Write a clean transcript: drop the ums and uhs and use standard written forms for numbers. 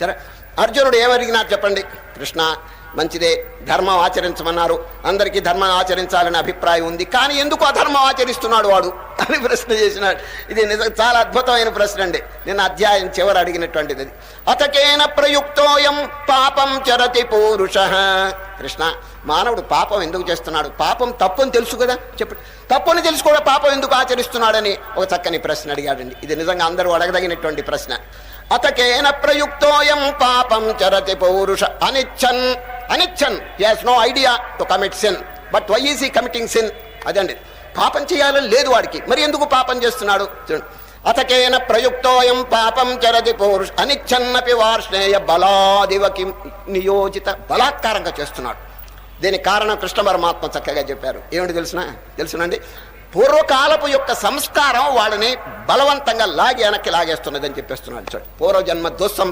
సరే, అర్జునుడు ఏమడిగినా చెప్పండి, కృష్ణ మంచిదే, ధర్మం ఆచరించమన్నారు, అందరికీ ధర్మం ఆచరించాలనే అభిప్రాయం ఉంది, కానీ ఎందుకు అధర్మం ఆచరిస్తున్నాడు వాడు అని ప్రశ్న చేసినాడు. ఇది నిజం చాలా అద్భుతమైన ప్రశ్న అండి. నిన్న అధ్యాయం చివరి అడిగినటువంటిది అది. అతకేన ప్రయుక్తోయం పాపం చరతి పూరుష. కృష్ణ, మానవుడు పాపం ఎందుకు చేస్తున్నాడు? పాపం తప్పుని తెలుసు కదా, చెప్పండి. తప్పుని తెలుసు కూడా పాపం ఎందుకు ఆచరిస్తున్నాడని ఒక చక్కని ప్రశ్న అడిగాడండి. ఇది నిజంగా అందరూ అడగదగినటువంటి ప్రశ్న. అతకేన ప్రయుక్తోయం పాపం చరతి పౌరుష అనిచ్చన్. అనిచ్చన్, he has no idea to commit sin, but why is he committing sin? అదండి, పాపం చేయాలని లేదు వాడికి, మరి ఎందుకు పాపం చేస్తున్నాడు? అతకేన ప్రయుక్తోయం పాపం చరతి పౌరుష అనిచ్చన్నపి వార్ష్ణేయ బలాదివకి నియోజిత. బలాత్కారంగా చేస్తున్నాడు. దీనికి కారణం కృష్ణ పరమాత్మ చక్కగా చెప్పారు. ఏమిటి తెలుసునండి, పూర్వకాలపు యొక్క సంస్కారం వాళ్ళని బలవంతంగా వెనక్కి లాగేస్తున్నదని చెప్పేస్తున్నాడు. చూడండి, పూర్వజన్మ దుస్సం